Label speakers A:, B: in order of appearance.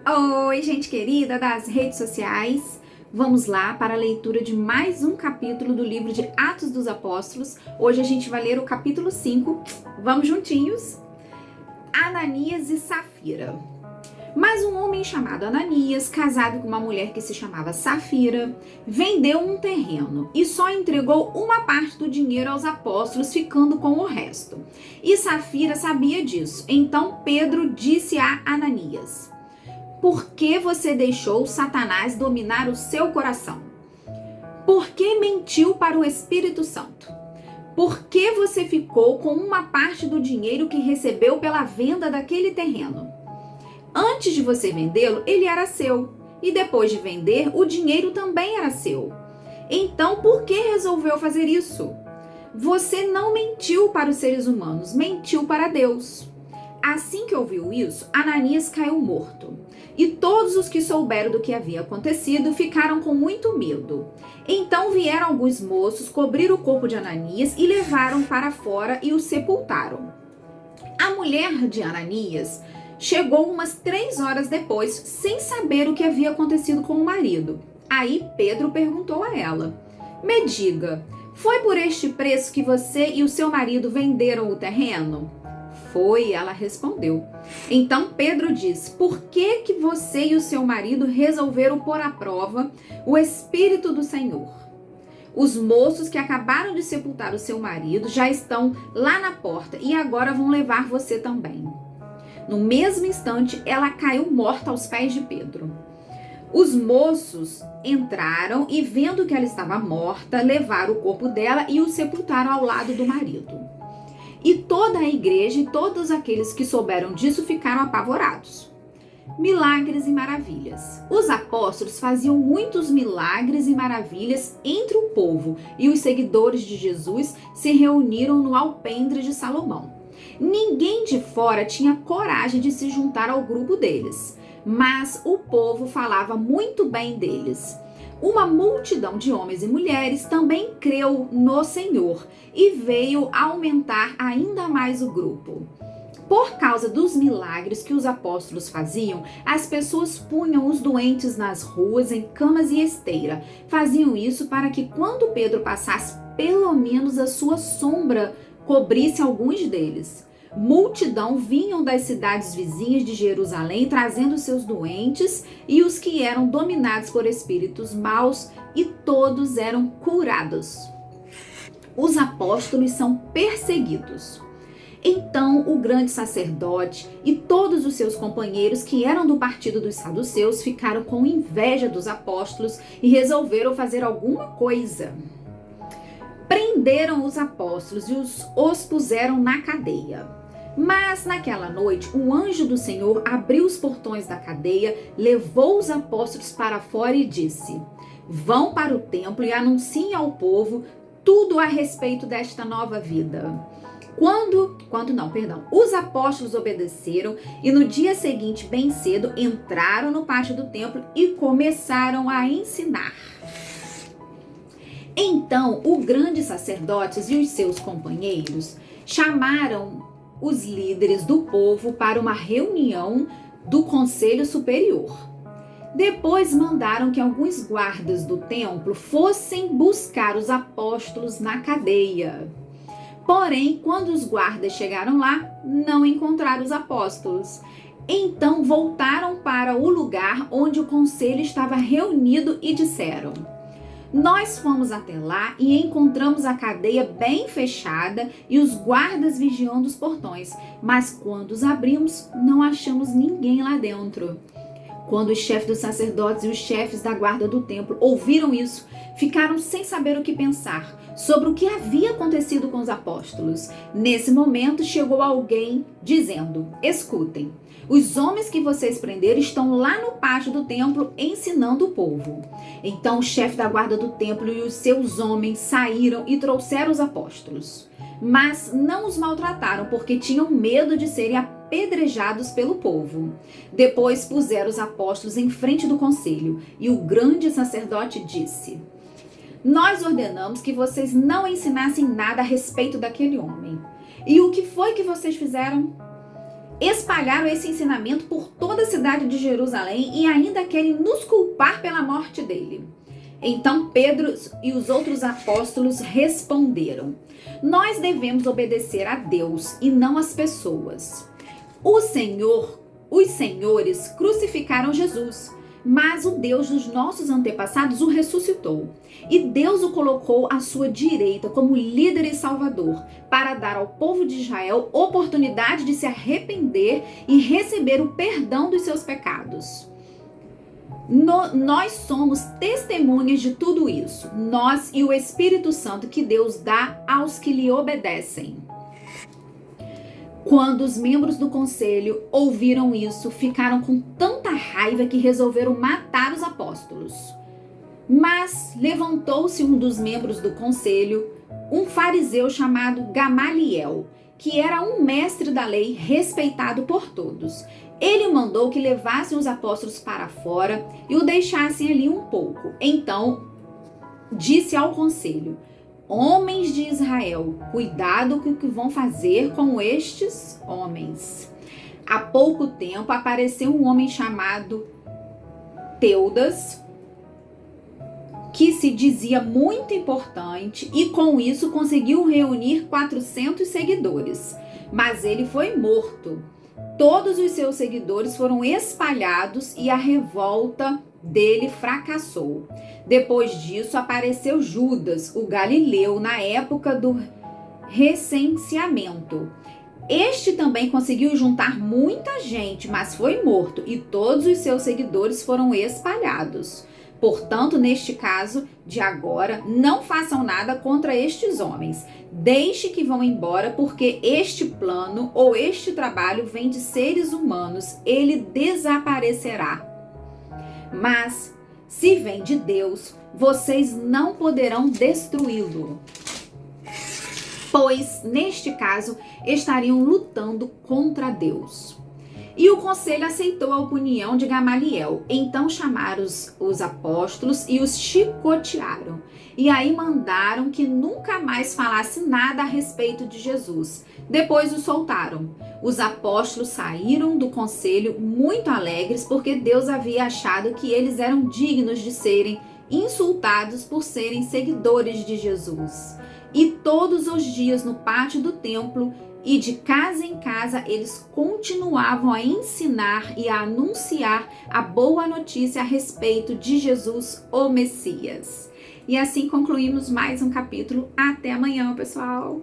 A: Oi, gente querida das redes sociais. Vamos lá para a leitura de mais um capítulo do livro de Atos dos Apóstolos. Hoje a gente vai ler o capítulo 5. Vamos juntinhos? Ananias e Safira. Mas um homem chamado Ananias, casado com uma mulher que se chamava Safira, vendeu um terreno e só entregou uma parte do dinheiro aos apóstolos, ficando com o resto. E Safira sabia disso. Então Pedro disse a Ananias: por que você deixou Satanás dominar o seu coração? Por que mentiu para o Espírito Santo? Por que você ficou com uma parte do dinheiro que recebeu pela venda daquele terreno? Antes de você vendê-lo, ele era seu. E depois de vender, o dinheiro também era seu. Então, por que resolveu fazer isso? Você não mentiu para os seres humanos, mentiu para Deus. Assim que ouviu isso, Ananias caiu morto. E todos os que souberam do que havia acontecido ficaram com muito medo. Então vieram alguns moços, cobriram o corpo de Ananias e levaram para fora e o sepultaram. A mulher de Ananias chegou umas 3 horas depois, sem saber o que havia acontecido com o marido. Aí Pedro perguntou a ela: me diga, foi por este preço que você e o seu marido venderam o terreno? Foi, ela respondeu. Então Pedro disse: por que você e o seu marido resolveram pôr à prova o Espírito do Senhor? Os moços que acabaram de sepultar o seu marido já estão lá na porta e agora vão levar você também. No mesmo instante, ela caiu morta aos pés de Pedro. Os moços entraram e, vendo que ela estava morta, levaram o corpo dela e o sepultaram ao lado do marido. E toda a igreja e todos aqueles que souberam disso ficaram apavorados. Milagres e maravilhas. Os apóstolos faziam muitos milagres e maravilhas entre o povo, e os seguidores de Jesus se reuniram no alpendre de Salomão. Ninguém de fora tinha coragem de se juntar ao grupo deles, mas o povo falava muito bem deles. Uma multidão de homens e mulheres também creu no Senhor e veio aumentar ainda mais o grupo. Por causa dos milagres que os apóstolos faziam, as pessoas punham os doentes nas ruas, em camas e esteira. Faziam isso para que, quando Pedro passasse, pelo menos a sua sombra cobrisse alguns deles. Multidão vinham das cidades vizinhas de Jerusalém, trazendo seus doentes e os que eram dominados por espíritos maus, e todos eram curados. Os apóstolos são perseguidos. Então o grande sacerdote e todos os seus companheiros que eram do partido dos saduceus ficaram com inveja dos apóstolos e resolveram fazer alguma coisa. Prenderam os apóstolos e os puseram na cadeia. Mas naquela noite, um anjo do Senhor abriu os portões da cadeia, levou os apóstolos para fora e disse: vão para o templo e anunciem ao povo tudo a respeito desta nova vida. Os apóstolos obedeceram e no dia seguinte, bem cedo, entraram no pátio do templo e começaram a ensinar. Então, o grande sacerdote e os seus companheiros chamaram os líderes do povo para uma reunião do Conselho Superior. Depois mandaram que alguns guardas do templo fossem buscar os apóstolos na cadeia. Porém, quando os guardas chegaram lá, não encontraram os apóstolos. Então voltaram para o lugar onde o conselho estava reunido e disseram: nós fomos até lá e encontramos a cadeia bem fechada e os guardas vigiando os portões, mas quando os abrimos, não achamos ninguém lá dentro. Quando os chefes dos sacerdotes e os chefes da guarda do templo ouviram isso, ficaram sem saber o que pensar sobre o que havia acontecido com os apóstolos. Nesse momento chegou alguém dizendo: escutem, os homens que vocês prenderam estão lá no pátio do templo ensinando o povo. Então o chefe da guarda do templo e os seus homens saíram e trouxeram os apóstolos. Mas não os maltrataram porque tinham medo de serem apedrejados pelo povo. Depois puseram os apóstolos em frente do conselho e o grande sacerdote disse: nós ordenamos que vocês não ensinassem nada a respeito daquele homem. E o que foi que vocês fizeram? espalharam esse ensinamento por toda a cidade de Jerusalém e ainda querem nos culpar pela morte dele. Então Pedro e os outros apóstolos responderam: nós devemos obedecer a Deus e não às pessoas. Os senhores crucificaram Jesus, mas o Deus dos nossos antepassados o ressuscitou. E Deus o colocou à sua direita como líder e salvador, para dar ao povo de Israel oportunidade de se arrepender e receber o perdão dos seus pecados. Nós somos testemunhas de tudo isso, nós e o Espírito Santo que Deus dá aos que lhe obedecem. Quando os membros do conselho ouviram isso, ficaram com tanta raiva que resolveram matar os apóstolos. Mas levantou-se um dos membros do conselho, um fariseu chamado Gamaliel, que era um mestre da lei respeitado por todos. Ele mandou que levassem os apóstolos para fora e o deixassem ali um pouco. Então disse ao conselho: homens de Israel, cuidado com o que vão fazer com estes homens. Há pouco tempo apareceu um homem chamado Teudas, que se dizia muito importante e com isso conseguiu reunir 400 seguidores. Mas ele foi morto. Todos os seus seguidores foram espalhados e a revolta dele fracassou. Depois disso apareceu Judas, o galileu, na época do recenseamento. Este também conseguiu juntar muita gente, mas foi morto e todos os seus seguidores foram espalhados. Portanto, neste caso de agora, não façam nada contra estes homens. Deixe que vão embora, porque este plano ou este trabalho vem de seres humanos, ele desaparecerá. Mas, se vem de Deus, vocês não poderão destruí-lo, pois, neste caso, estariam lutando contra Deus. E o conselho aceitou a opinião de Gamaliel. Então chamaram os apóstolos e os chicotearam. E aí mandaram que nunca mais falasse nada a respeito de Jesus. Depois o soltaram. Os apóstolos saíram do conselho muito alegres porque Deus havia achado que eles eram dignos de serem insultados por serem seguidores de Jesus. E todos os dias no pátio do templo e de casa em casa, eles continuavam a ensinar e a anunciar a boa notícia a respeito de Jesus, o Messias. E assim concluímos mais um capítulo. Até amanhã, pessoal!